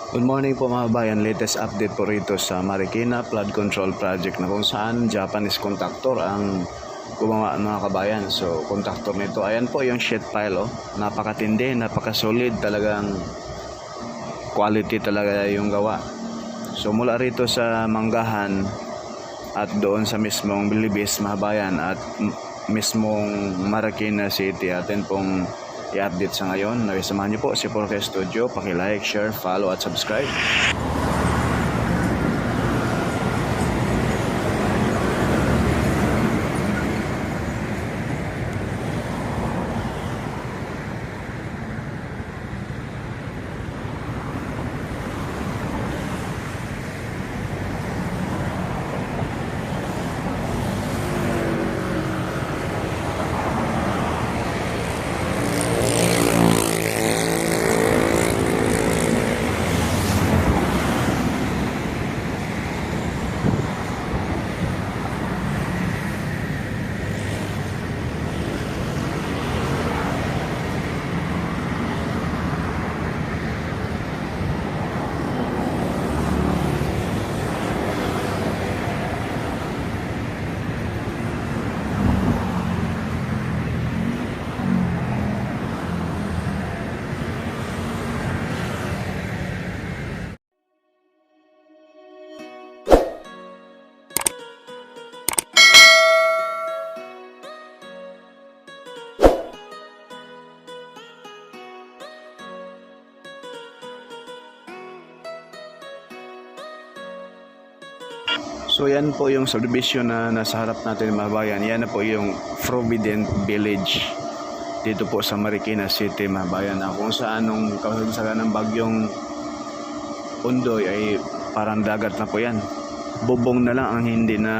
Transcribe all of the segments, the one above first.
Good morning po mga bayan, latest update po rito sa Marikina Flood Control Project na kung saan Japanese contractor ang gumawa mga kabayan. So contractor nito, ayan po yung sheet pile, napakatindi, napakasolid, talagang quality talaga yung gawa. So mula rito sa Manggahan at doon sa mismong Bilibis mga bayan at mismong Marikina City, atin pong i-update sa ngayon. Nakisamahan niyo po si Porke Studio. Paki-like, share, follow at subscribe. So yan po yung subdivision na nasa harap natin mga bayan. Yan na po yung Provident Village dito po sa Marikina City mga bayan, kung saan nung kasagsagan ng bagyong Undoy ay parang dagat na po yan. Bubong na lang ang hindi na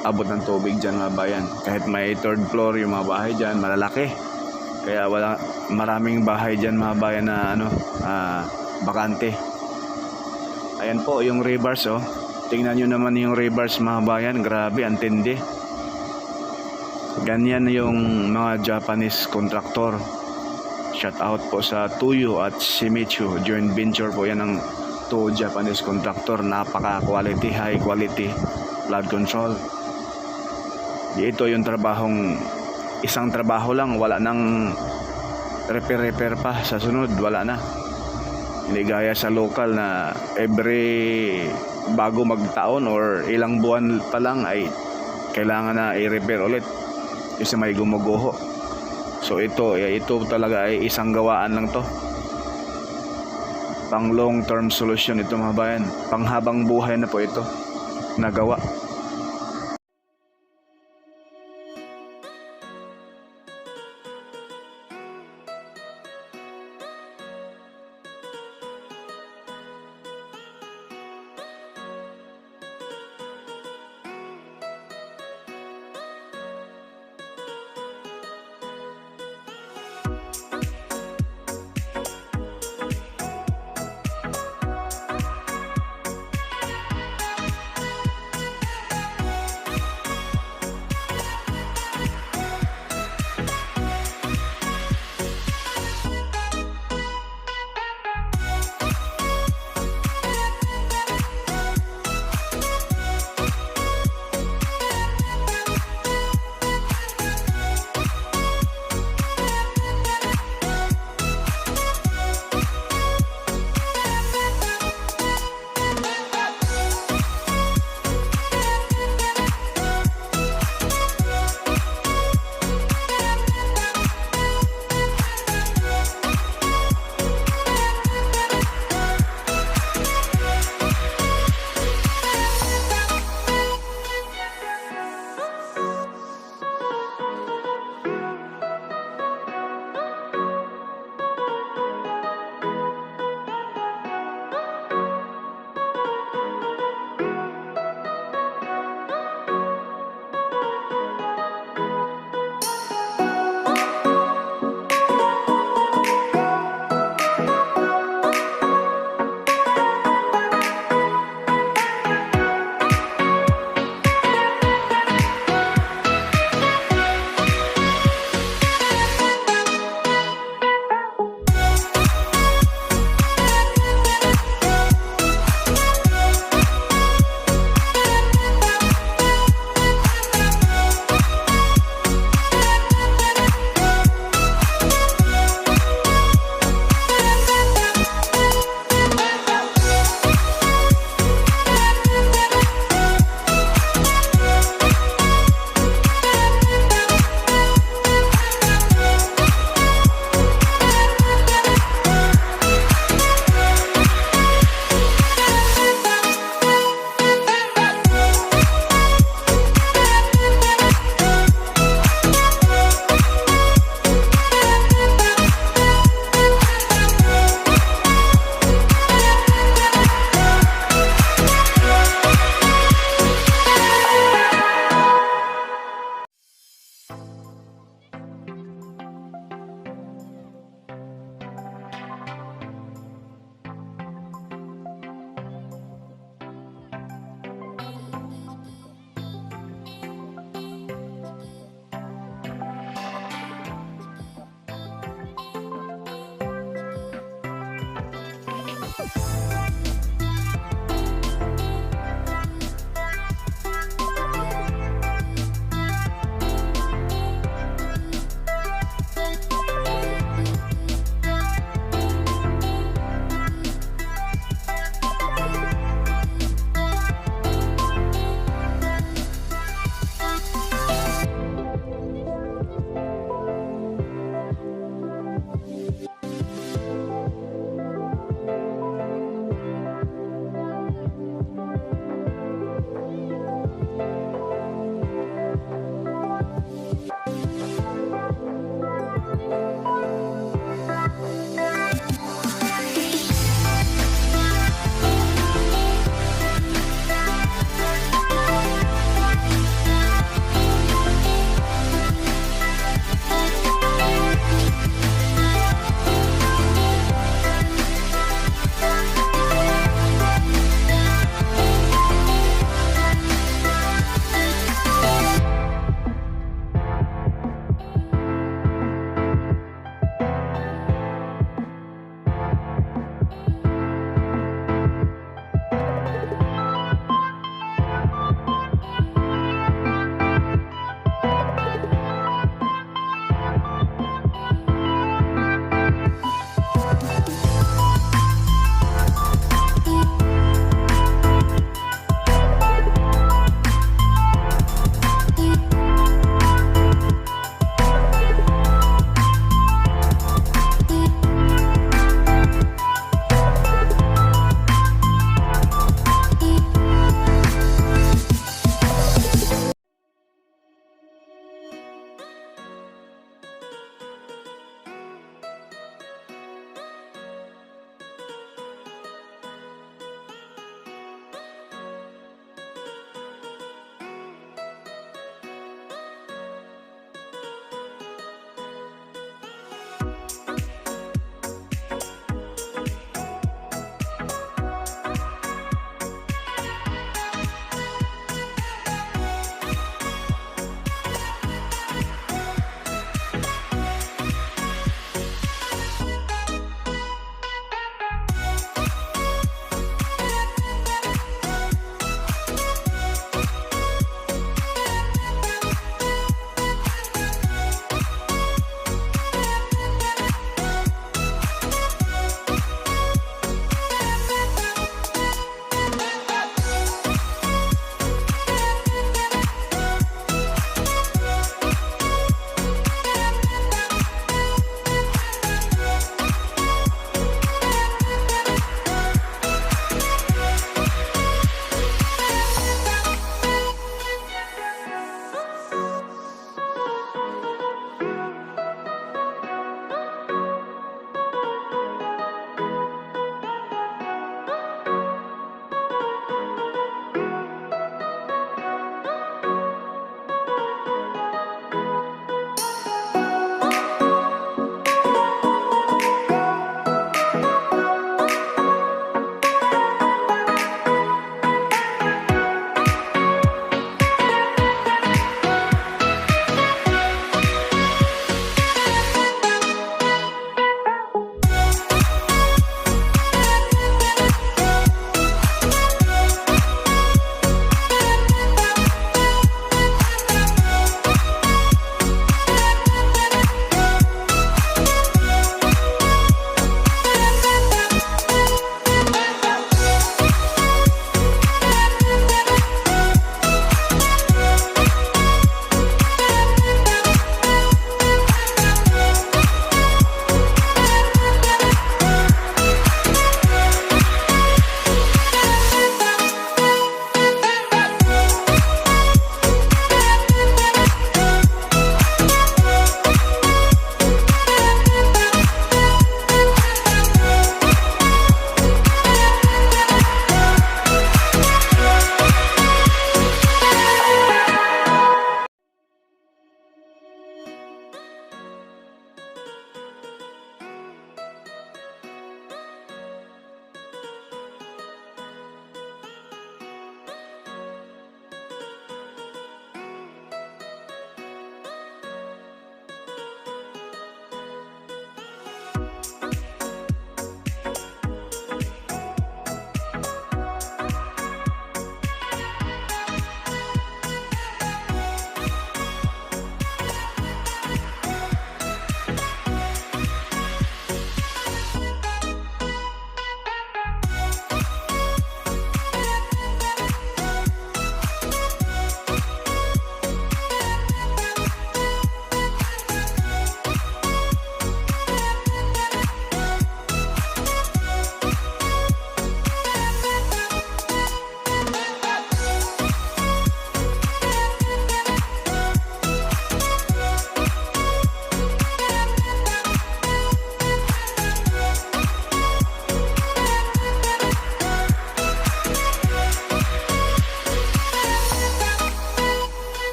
abot ng tubig dyan mga bayan. Kahit may third floor yung mga bahay dyan, malalaki. Kaya wala, maraming bahay dyan mga bayan na bakante. Ayan po yung rebars, tingnan nyo naman yung rebars mga bayan, grabe, ang tindi. Ganyan yung mga Japanese contractor. Shout out po sa Tuyo at Shimizu joint venture po yan ng two Japanese contractor. Napaka quality, high quality flood control. Ito yung trabahong, isang trabaho lang, wala nang repair pa sa sunod, wala na. Hindi gaya sa local na every bago magtaon or ilang buwan pa lang ay kailangan na i-repair ulit kasi may gumuguho. So ito talaga ay isang gawaan lang to. Pang long term solution ito mga bayan. Panghabang buhay na po ito nagawa.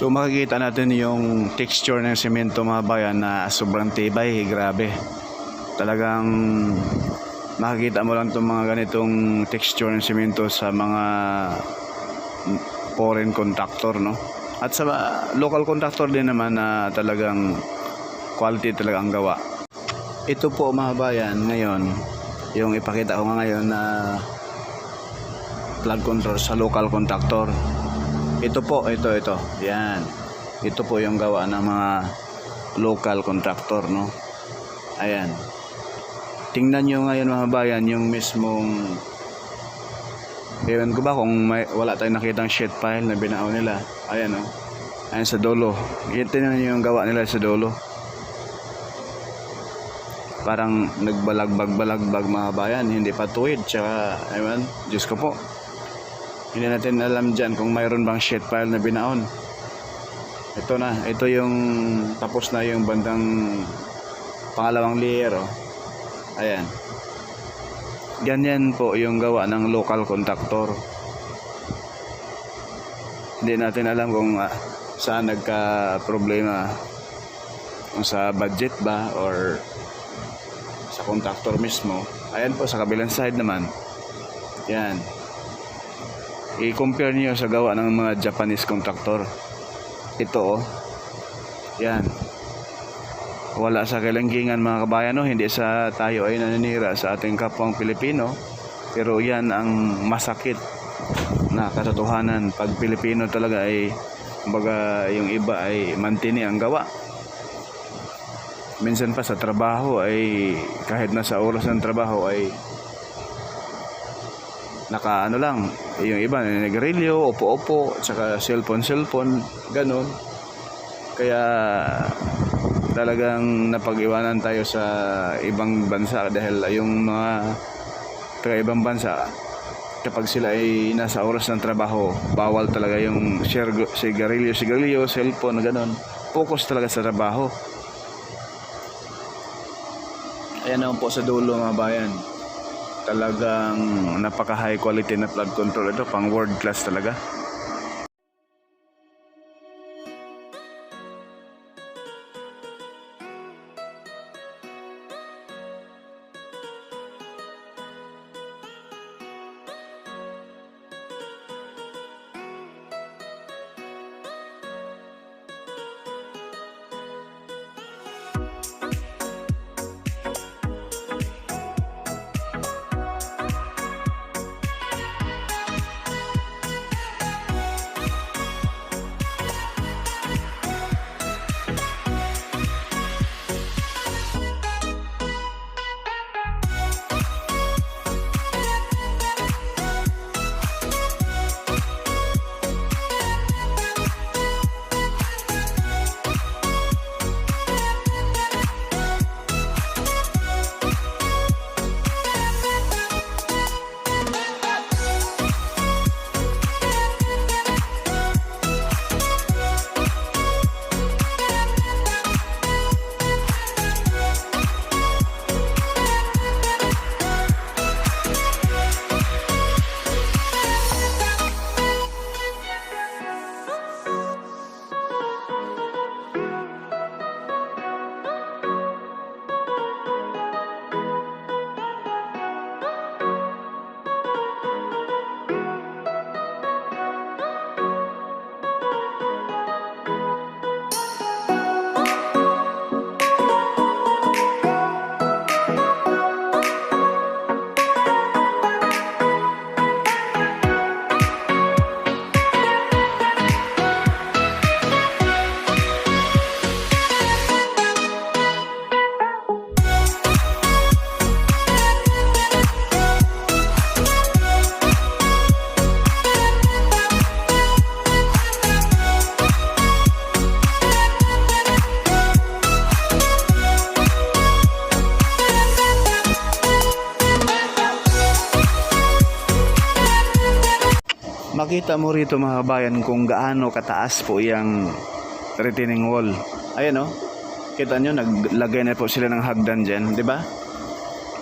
So makikita natin yung texture ng semento mga bayan na sobrang tibay, grabe. Talagang makikita mo lang itong mga ganitong texture ng semento sa mga foreign contractor, no? At sa local contractor din naman na talagang quality talaga ang gawa. Ito po mga bayan ngayon, yung ipakita ko nga ngayon na plug control sa local contractor. Ito po, ito. Yan. Ito po yung gawa ng mga local contractor, no? Ayan. Tingnan nyo ngayon mga bayan yung mismong, ewan ko ba kung wala tayong nakitang sheet pile na binao nila. Ayan, no? Ayan sa dulo. Tingnan nyo yung gawa nila sa dulo. Parang nagbalagbag mga bayan. Hindi pa tuwid. Tsaka, ewan, Diyos ko po. Hindi natin alam dyan kung mayroon bang sheet pile na binaon. Ito na. Ito yung tapos na yung bandang pangalawang layer. Oh. Ayan. Ganyan po yung gawa ng local contractor. Hindi natin alam kung saan nagka-problema. Kung sa budget ba or sa contractor mismo. Ayan po sa kabilang side naman. Yan. I-compare niyo sa gawa ng mga Japanese contractor. Ito oh. Yan. Wala sa kalanggingan mga kabayan, no? Hindi sa tayo ay naninira sa ating kapwang Pilipino. Pero yan ang masakit na katotohanan. Pag Pilipino talaga ay kumbaga yung iba ay mantini ang gawa. Minsan pa sa trabaho ay kahit nasa oras ng trabaho ay naka ano lang, yung iba nagrilyo, opo-opo, tsaka cellphone, ganun. Kaya talagang napag-iwanan tayo sa ibang bansa dahil yung mga taga-ibang bansa kapag sila ay nasa oras ng trabaho, bawal talaga yung sigarilyo, cellphone, ganun. Focus talaga sa trabaho. Ayan naman po sa dulo mga bayan. Talagang napaka high quality na flood control ito, pang world class talaga. Makita mo rito mga kabayan kung gaano kataas po yung retaining wall. Ayan o. Kita nyo, naglagay na po sila ng hagdan dyan, di ba?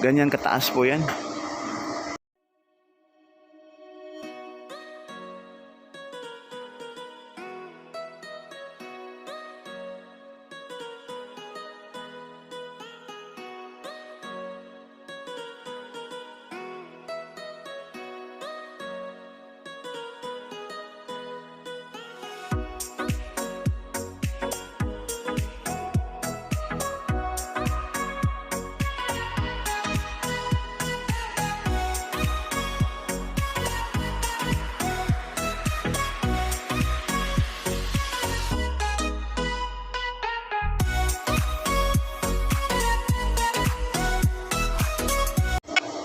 Ganyan kataas po yan.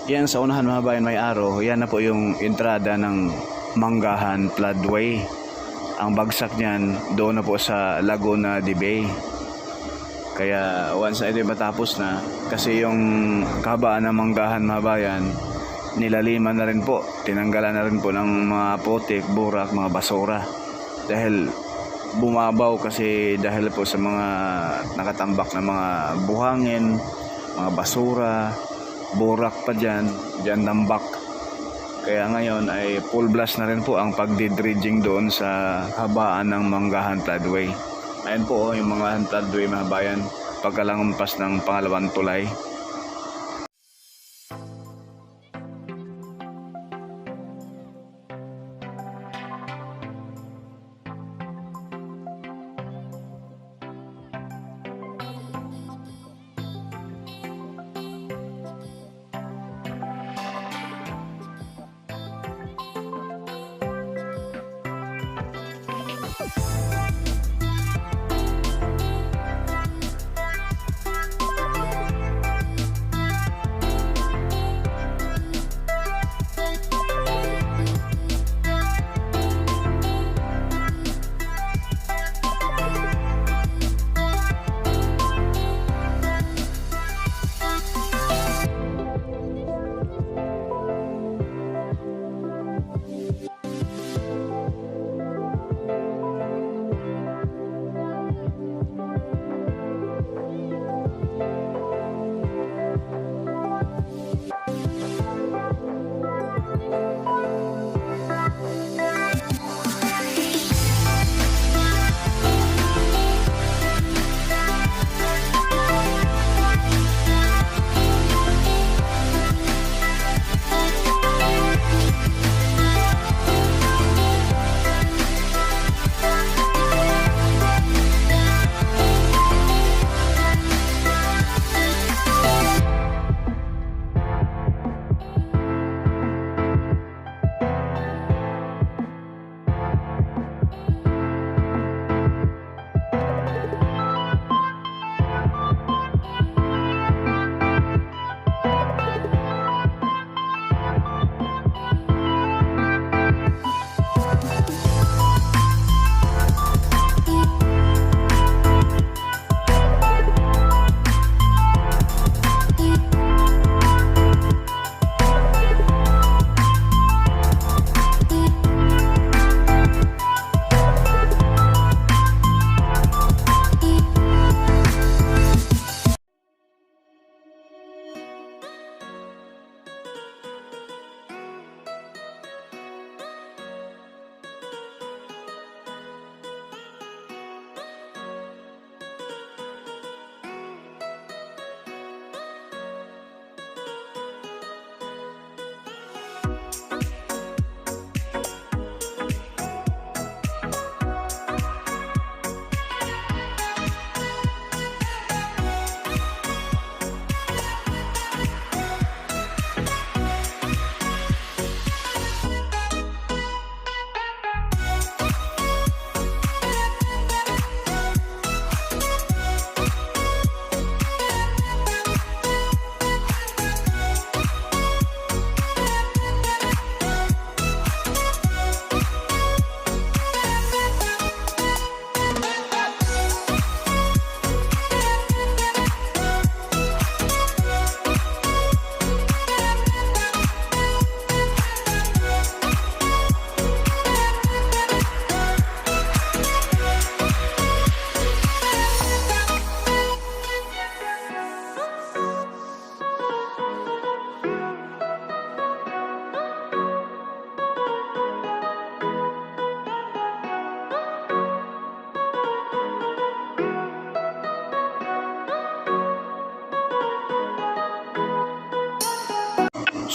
Yan sa unahan mga bayan may araw, yan na po yung entrada ng Manggahan Floodway. Ang bagsak niyan doon na po sa Laguna de Bay. Kaya once na ito matapos na, kasi yung kabaan ng Manggahan mga bayan, nilaliman na rin po, tinanggalan na rin po ng mga putik, burak, mga basura. Dahil bumabaw kasi dahil po sa mga nakatambak na mga buhangin, mga basura, burak pa dyan tambak. Kaya ngayon ay full blast na rin po ang pagdidredging doon sa habaan ng Manggahan Floodway. Ayan po yung Manggahan Floodway mga bayan, pagkalangampas ng pangalawang tulay.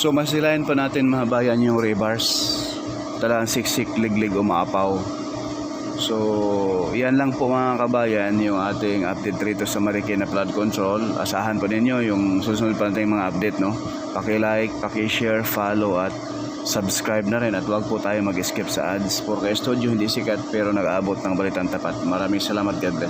So masilayan pa natin mga bayan yung rebars. Talagang siksik, liglig, umaapaw. So yan lang po mga kabayan yung ating update rito sa Marikina Flood Control. Asahan po ninyo yung susunod pa natin mga update, no? Paki-like, paki-share, follow at subscribe na rin, at huwag po tayo mag-skip sa ads. Porque Studio hindi sikat pero nag-aabot ng balitang tapat. Maraming salamat, God bless.